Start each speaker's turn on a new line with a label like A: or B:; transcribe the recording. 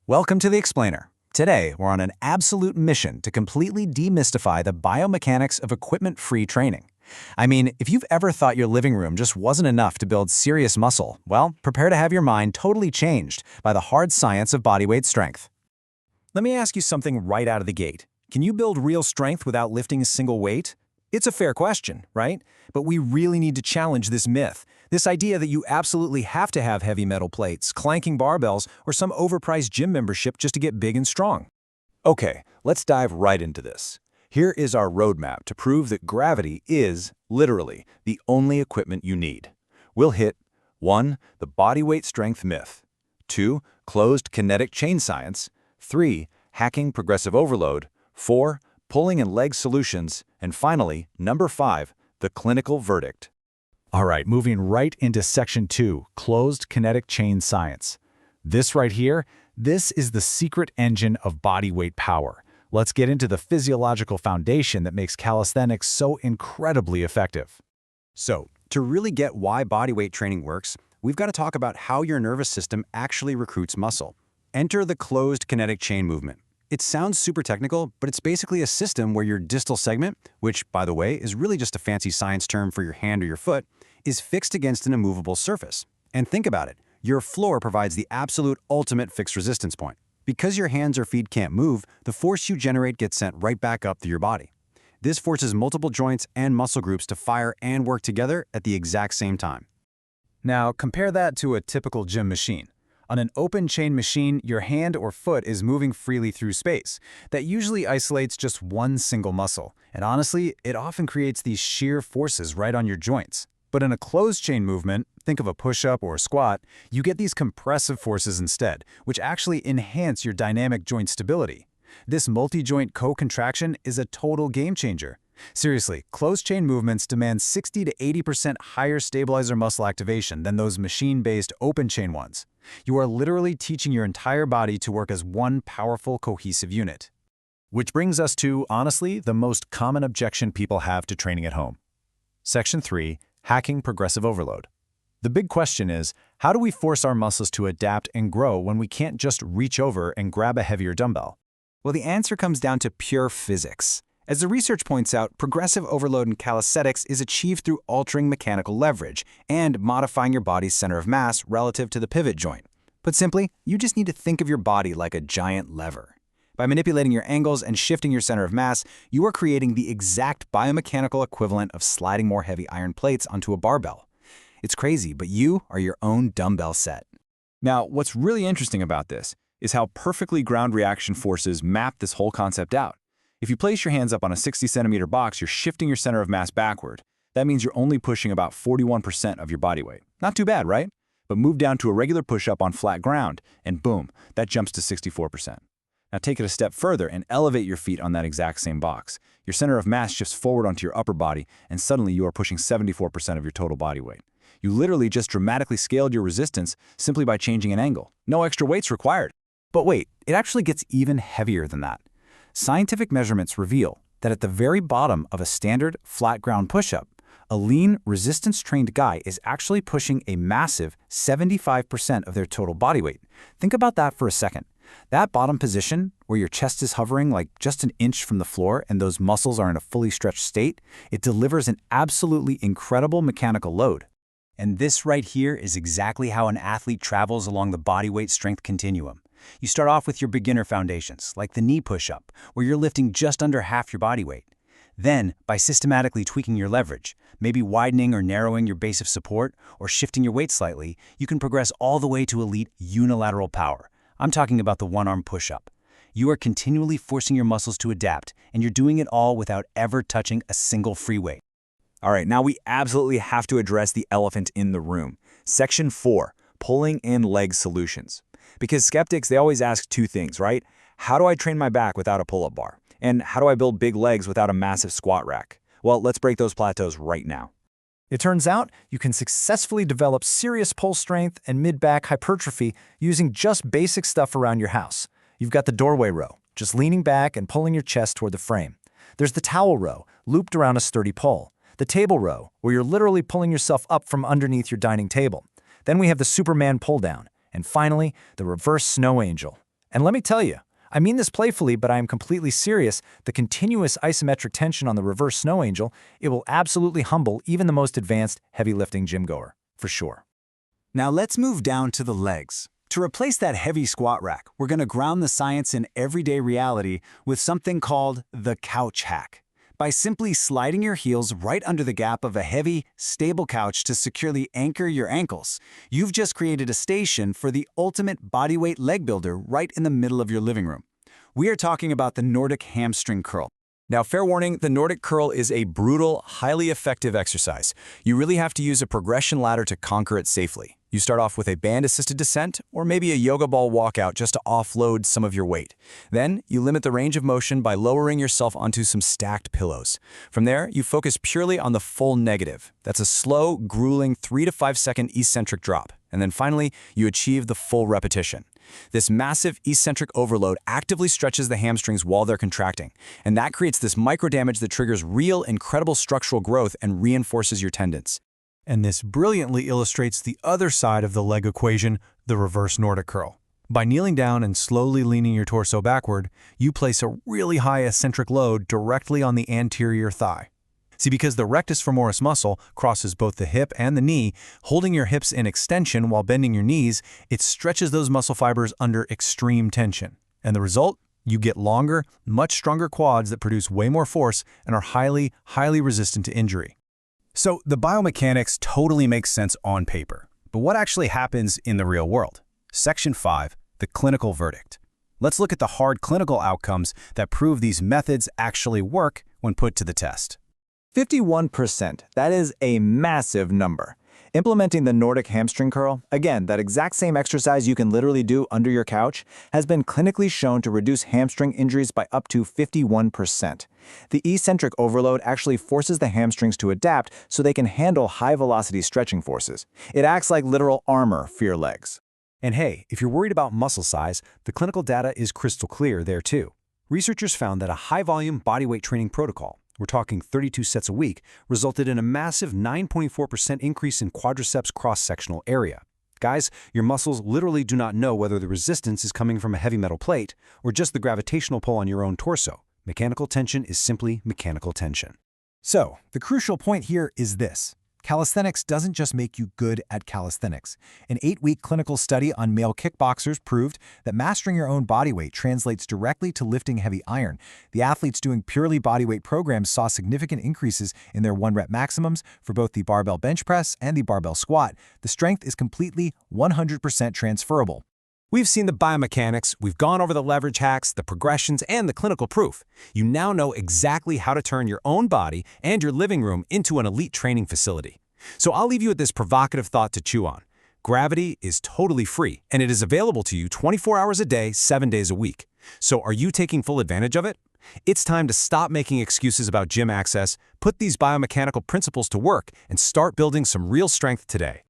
A: Welcome to The Explainer. Today, we're on an absolute mission to completely demystify the biomechanics of equipment-free training. I mean, if you've ever thought your living room just wasn't enough to build serious muscle, well, prepare to have your mind totally changed by the hard science of bodyweight strength.
B: Let me ask you something right out of the gate. Can you build real strength without lifting a single weight? It's a fair question, right? But we really need to challenge this myth. This idea that you absolutely have to have heavy metal plates, clanking barbells, or some overpriced gym membership just to get big and strong.
C: Okay, let's dive right into this. Here is our roadmap to prove that gravity is, literally, the only equipment you need. We'll hit 1. The bodyweight strength myth. 2. Closed kinetic chain science. 3. Hacking progressive overload. 4. Pulling and leg solutions. And finally, number 5. The clinical verdict.
A: All right, moving right into Section 2, Closed Kinetic Chain Science. This right here, this is the secret engine of bodyweight power. Let's get into the physiological foundation that makes calisthenics so incredibly effective.
D: So, to really get why bodyweight training works, we've got to talk about how your nervous system actually recruits muscle. Enter the closed kinetic chain movement. It sounds super technical, but it's basically a system where your distal segment, which, by the way, is really just a fancy science term for your hand or your foot, is fixed against an immovable surface. And think about it, your floor provides the absolute ultimate fixed resistance point. Because your hands or feet can't move, the force you generate gets sent right back up through your body. This forces multiple joints and muscle groups to fire and work together at the exact same time.
A: Now, compare that to a typical gym machine. On an open chain machine, your hand or foot is moving freely through space. That usually isolates just one single muscle, and honestly, it often creates these shear forces right on your joints. But in a closed chain movement, think of a push-up or a squat, you get these compressive forces instead, which actually enhance your dynamic joint stability. This multi-joint co-contraction is a total game changer. Seriously, closed chain movements demand 60 to 80% higher stabilizer muscle activation than those machine-based open chain ones. You are literally teaching your entire body to work as one powerful, cohesive unit.
B: Which brings us to, honestly, the most common objection people have to training at home. Section 3. Hacking progressive overload. The big question is, how do we force our muscles to adapt and grow when we can't just reach over and grab a heavier dumbbell?
D: Well, the answer comes down to pure physics. As the research points out, progressive overload in calisthenics is achieved through altering mechanical leverage and modifying your body's center of mass relative to the pivot joint. Put simply, you just need to think of your body like a giant lever. By manipulating your angles and shifting your center of mass, you are creating the exact biomechanical equivalent of sliding more heavy iron plates onto a barbell. It's crazy, but you are your own dumbbell set.
C: Now, what's really interesting about this is how perfectly ground reaction forces map this whole concept out. If you place your hands up on a 60-centimeter box, you're shifting your center of mass backward. That means you're only pushing about 41% of your body weight. Not too bad, right? But move down to a regular push-up on flat ground, and boom, that jumps to 64%. Now take it a step further and elevate your feet on that exact same box. Your center of mass shifts forward onto your upper body, and suddenly you are pushing 74% of your total body weight. You literally just dramatically scaled your resistance simply by changing an angle. No extra weights required.
D: But wait, it actually gets even heavier than that. Scientific measurements reveal that at the very bottom of a standard flat ground push-up, a lean, resistance-trained guy is actually pushing a massive 75% of their total body weight. Think about that for a second. That bottom position, where your chest is hovering like just an inch from the floor and those muscles are in a fully stretched state, it delivers an absolutely incredible mechanical load. And this right here is exactly how an athlete travels along the bodyweight strength continuum. You start off with your beginner foundations, like the knee push-up, where you're lifting just under half your body weight. Then, by systematically tweaking your leverage, maybe widening or narrowing your base of support, or shifting your weight slightly, you can progress all the way to elite unilateral power. I'm talking about the one-arm push-up. You are continually forcing your muscles to adapt, and you're doing it all without ever touching a single free weight.
C: All right, now we absolutely have to address the elephant in the room. Section 4, pulling and leg solutions. Because skeptics, they always ask two things, right? How do I train my back without a pull-up bar? And how do I build big legs without a massive squat rack? Well, let's break those plateaus right now.
B: It turns out you can successfully develop serious pull strength and mid-back hypertrophy using just basic stuff around your house. You've got the doorway row, just leaning back and pulling your chest toward the frame. There's the towel row, looped around a sturdy pole. The table row, where you're literally pulling yourself up from underneath your dining table. Then we have the Superman pull down. And finally, the reverse snow angel. And let me tell you, I mean this playfully, but I am completely serious, the continuous isometric tension on the reverse snow angel, it will absolutely humble even the most advanced heavy lifting gym goer, for sure.
D: Now let's move down to the legs. To replace that heavy squat rack, we're going to ground the science in everyday reality with something called the couch hack. By simply sliding your heels right under the gap of a heavy, stable couch to securely anchor your ankles, you've just created a station for the ultimate bodyweight leg builder right in the middle of your living room. We are talking about the Nordic hamstring curl.
C: Now, fair warning, the Nordic curl is a brutal, highly effective exercise. You really have to use a progression ladder to conquer it safely. You start off with a band-assisted descent or maybe a yoga ball walkout just to offload some of your weight. Then, you limit the range of motion by lowering yourself onto some stacked pillows. From there, you focus purely on the full negative. That's a slow, grueling 3 to 5 second eccentric drop. And then finally, you achieve the full repetition. This massive eccentric overload actively stretches the hamstrings while they're contracting, and that creates this microdamage that triggers real, incredible structural growth and reinforces your tendons.
E: And this brilliantly illustrates the other side of the leg equation, the reverse Nordic curl. By kneeling down and slowly leaning your torso backward, you place a really high eccentric load directly on the anterior thigh. See, because the rectus femoris muscle crosses both the hip and the knee, holding your hips in extension while bending your knees, it stretches those muscle fibers under extreme tension. And the result? You get longer, much stronger quads that produce way more force and are highly, highly resistant to injury.
A: So the biomechanics totally makes sense on paper. But what actually happens in the real world? Section 5, the clinical verdict. Let's look at the hard clinical outcomes that prove these methods actually work when put to the test.
B: 51%, that is a massive number. Implementing the Nordic hamstring curl, again, that exact same exercise you can literally do under your couch, has been clinically shown to reduce hamstring injuries by up to 51%. The eccentric overload actually forces the hamstrings to adapt so they can handle high-velocity stretching forces. It acts like literal armor for your legs.
A: And hey, if you're worried about muscle size, the clinical data is crystal clear there too. Researchers found that a high-volume bodyweight training protocol, we're talking 32 sets a week, resulted in a massive 9.4% increase in quadriceps cross-sectional area. Guys, your muscles literally do not know whether the resistance is coming from a heavy metal plate or just the gravitational pull on your own torso. Mechanical tension is simply mechanical tension.
D: So, the crucial point here is this. Calisthenics doesn't just make you good at calisthenics. An 8-week clinical study on male kickboxers proved that mastering your own body weight translates directly to lifting heavy iron. The athletes doing purely bodyweight programs saw significant increases in their 1-rep maximums for both the barbell bench press and the barbell squat. The strength is completely 100% transferable.
E: We've seen the biomechanics, we've gone over the leverage hacks, the progressions, and the clinical proof. You now know exactly how to turn your own body and your living room into an elite training facility. So I'll leave you with this provocative thought to chew on. Gravity is totally free, and it is available to you 24 hours a day, 7 days a week. So are you taking full advantage of it? It's time to stop making excuses about gym access, put these biomechanical principles to work, and start building some real strength today.